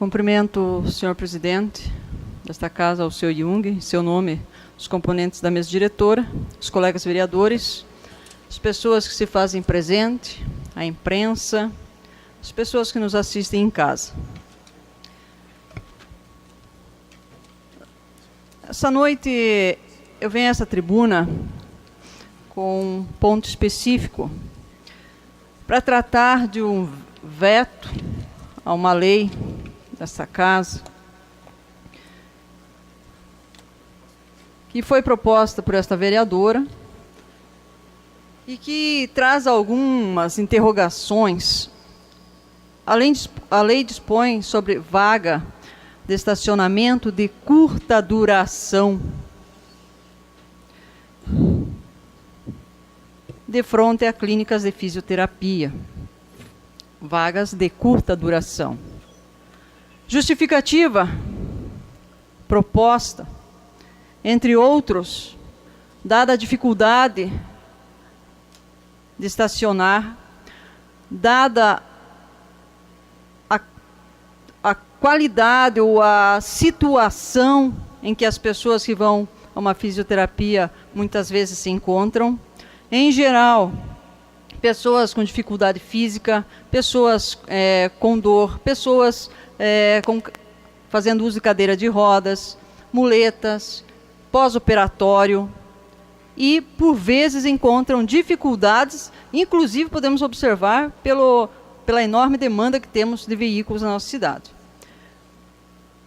Cumprimento o senhor presidente desta casa, o senhor Jung, em seu nome, os componentes da mesa diretora, os colegas vereadores, as pessoas que se fazem presente, a imprensa, as pessoas que nos assistem em casa. Essa noite eu venho a essa tribuna com um ponto específico para tratar de um veto a uma lei dessa casa que foi proposta por esta vereadora e que traz algumas interrogações. A lei dispõe sobre vaga de estacionamento de curta duração de frente a clínicas de fisioterapia. Vagas de curta duração. Justificativa proposta, entre outros, dada a dificuldade de estacionar, dada a qualidade ou a situação em que as pessoas que vão a uma fisioterapia muitas vezes se encontram. Em geral, pessoas com dificuldade física, pessoas com dor, pessoas fazendo uso de cadeira de rodas, muletas, pós-operatório, e por vezes encontram dificuldades, inclusive podemos observar pela enorme demanda que temos de veículos na nossa cidade.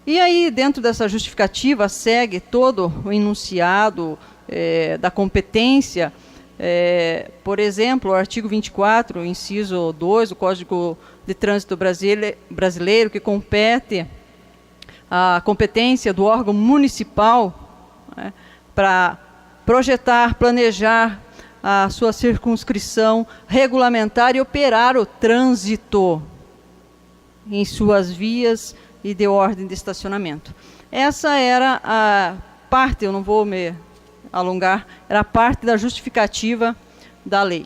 E aí, dentro dessa justificativa, segue todo o enunciado da competência. Por exemplo, o artigo 24, inciso 2 do Código de Trânsito Brasileiro, que compete a competência do órgão municipal para projetar, planejar a sua circunscrição, regulamentar e operar o trânsito em suas vias e de ordem de estacionamento. Essa era a parte, eu não vou me alongar, era a parte da justificativa da lei.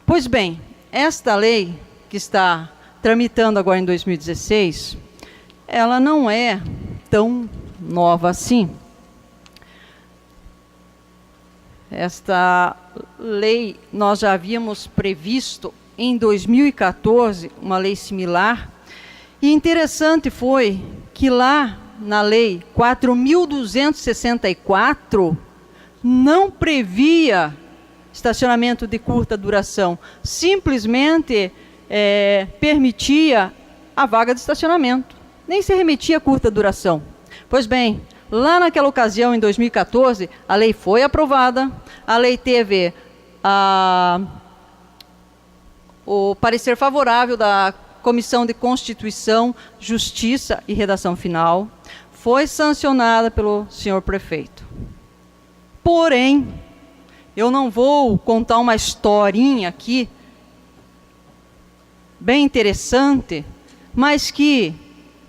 Pois bem, esta lei que está tramitando agora em 2016, ela não é tão nova assim. Esta lei nós já havíamos previsto em 2014, uma lei similar, e interessante foi que lá na lei 4.264 não previa estacionamento de curta duração, simplesmente permitia a vaga de estacionamento, nem se remetia a curta duração. Pois bem, lá naquela ocasião, em 2014, a lei foi aprovada, a lei teve o parecer favorável da Comissão de Constituição, Justiça e Redação Final, foi sancionada pelo senhor prefeito. Porém, eu não vou contar uma historinha aqui, bem interessante, mas que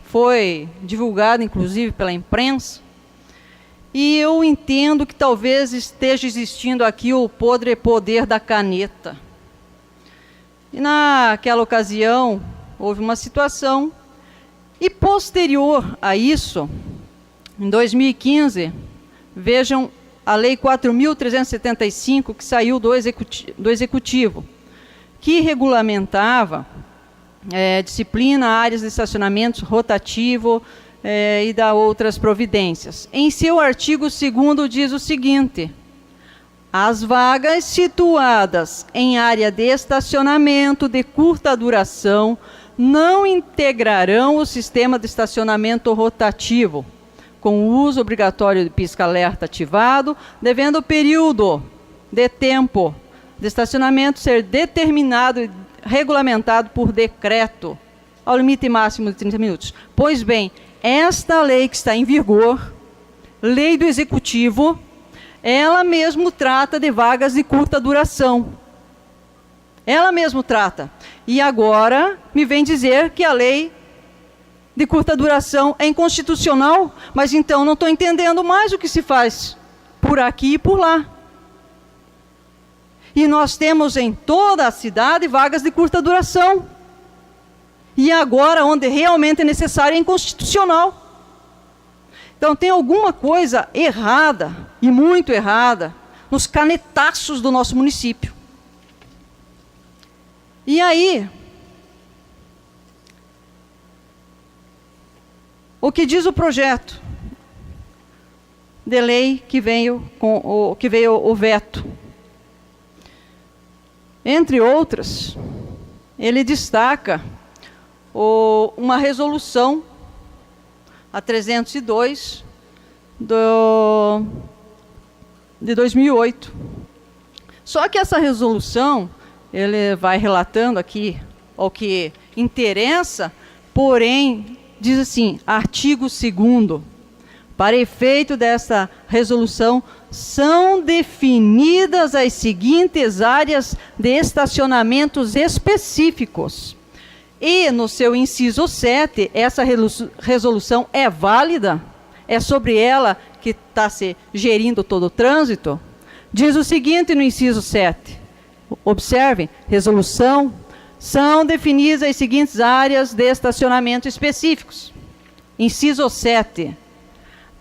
foi divulgada, inclusive, pela imprensa, e eu entendo que talvez esteja existindo aqui o podre poder da caneta. E naquela ocasião, houve uma situação, e posterior a isso, em 2015, vejam a Lei 4.375, que saiu do Executivo, que regulamentava disciplina, áreas de estacionamento rotativo e da outras providências. Em seu artigo 2º diz o seguinte: as vagas situadas em área de estacionamento de curta duração não integrarão o sistema de estacionamento rotativo, com o uso obrigatório de pisca-alerta ativado, devendo o período de tempo de estacionamento ser determinado e regulamentado por decreto, ao limite máximo de 30 minutos. Pois bem, esta lei que está em vigor, lei do Executivo, ela mesmo trata de vagas de curta duração. Ela mesmo trata. E agora me vem dizer que a lei de curta duração é inconstitucional, mas então não estou entendendo mais o que se faz por aqui e por lá. E nós temos em toda a cidade vagas de curta duração. E agora, onde realmente é necessário, é inconstitucional. Então tem alguma coisa errada, e muito errada, nos canetaços do nosso município. E aí, o que diz o projeto de lei que veio o veto? Entre outras, ele destaca uma resolução, a 302, de 2008. Só que essa resolução, ele vai relatando aqui o que interessa, porém, diz assim, artigo 2º, para efeito desta resolução, são definidas as seguintes áreas de estacionamentos específicos. E no seu inciso 7, essa resolução é válida? É sobre ela que está se gerindo todo o trânsito? Diz o seguinte no inciso 7. Observem, resolução, são definidas as seguintes áreas de estacionamento específicos. Inciso 7.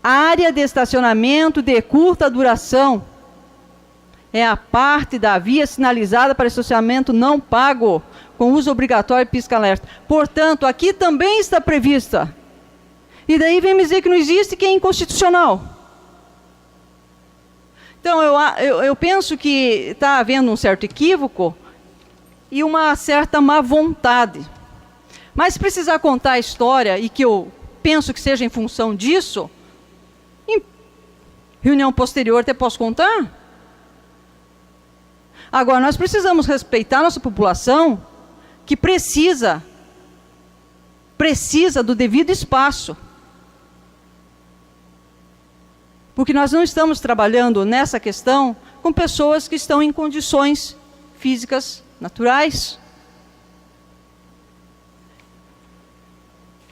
Área de estacionamento de curta duração é a parte da via sinalizada para estacionamento não pago, com uso obrigatório de pisca-alerta. Portanto, aqui também está prevista. E daí vem me dizer que não existe, que é inconstitucional. Então, eu penso que está havendo um certo equívoco e uma certa má vontade. Mas se precisar contar a história, e que eu penso que seja em função disso, em reunião posterior até posso contar. Agora, nós precisamos respeitar a nossa população, que precisa do devido espaço. Porque nós não estamos trabalhando nessa questão com pessoas que estão em condições físicas naturais.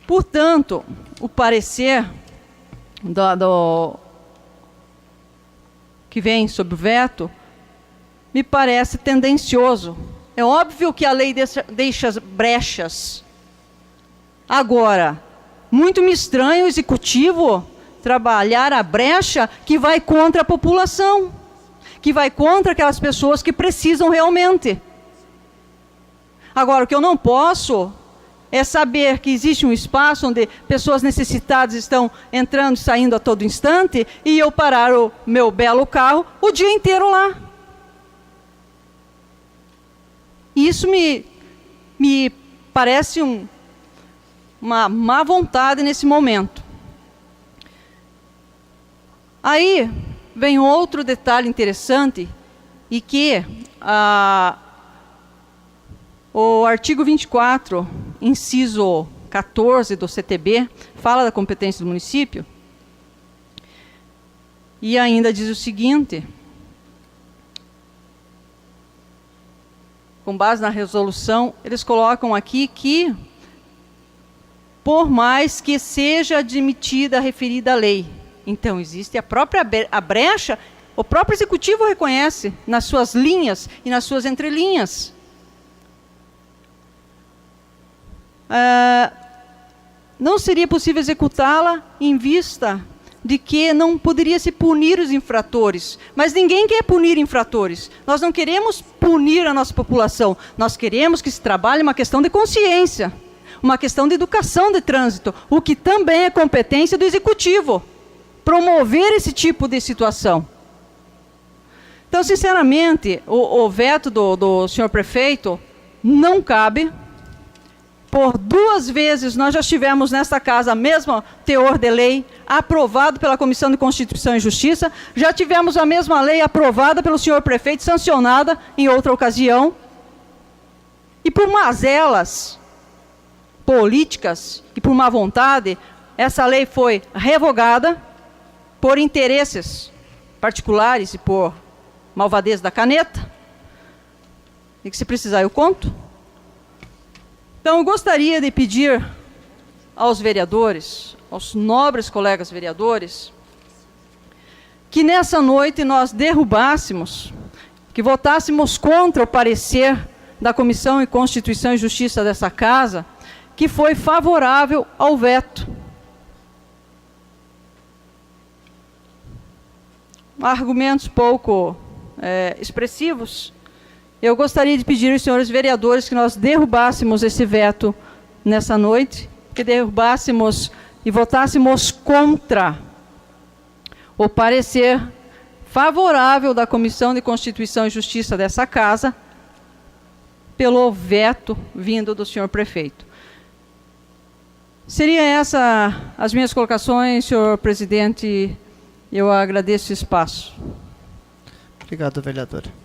Portanto, o parecer que vem sobre o veto me parece tendencioso. É óbvio que a lei deixa brechas. Agora, muito me estranha o executivo trabalhar a brecha que vai contra a população, que vai contra aquelas pessoas que precisam realmente. Agora, o que eu não posso é saber que existe um espaço onde pessoas necessitadas estão entrando e saindo a todo instante e eu parar o meu belo carro o dia inteiro lá. Isso me parece uma má vontade nesse momento. Aí vem outro detalhe interessante, e que o artigo 24, inciso 14 do CTB, fala da competência do município, e ainda diz o seguinte: com base na resolução, eles colocam aqui que, por mais que seja admitida a referida lei, então existe a própria brecha, o próprio executivo reconhece nas suas linhas e nas suas entrelinhas. Não seria possível executá-la em vista de que não poderia se punir os infratores. Mas ninguém quer punir infratores. Nós não queremos punir a nossa população. Nós queremos que se trabalhe uma questão de consciência, uma questão de educação de trânsito, o que também é competência do executivo, promover esse tipo de situação. Então, sinceramente, o veto do senhor prefeito não cabe. Por 2 vezes nós já tivemos nesta casa, mesmo teor de lei, aprovado pela Comissão de Constituição e Justiça, já tivemos a mesma lei aprovada pelo senhor prefeito, sancionada em outra ocasião, e por mazelas políticas e por má vontade, essa lei foi revogada por interesses particulares e por malvadez da caneta, e que se precisar eu conto. Então, eu gostaria de pedir aos vereadores, aos nobres colegas vereadores, que nessa noite nós derrubássemos, que votássemos contra o parecer da Comissão de Constituição e Justiça dessa casa, que foi favorável ao veto. Argumentos pouco expressivos. Eu gostaria de pedir aos senhores vereadores que nós derrubássemos esse veto nessa noite, que derrubássemos e votássemos contra o parecer favorável da Comissão de Constituição e Justiça dessa Casa, pelo veto vindo do senhor prefeito. Seria essa as minhas colocações, senhor presidente. Eu agradeço o espaço. Obrigado, vereadora.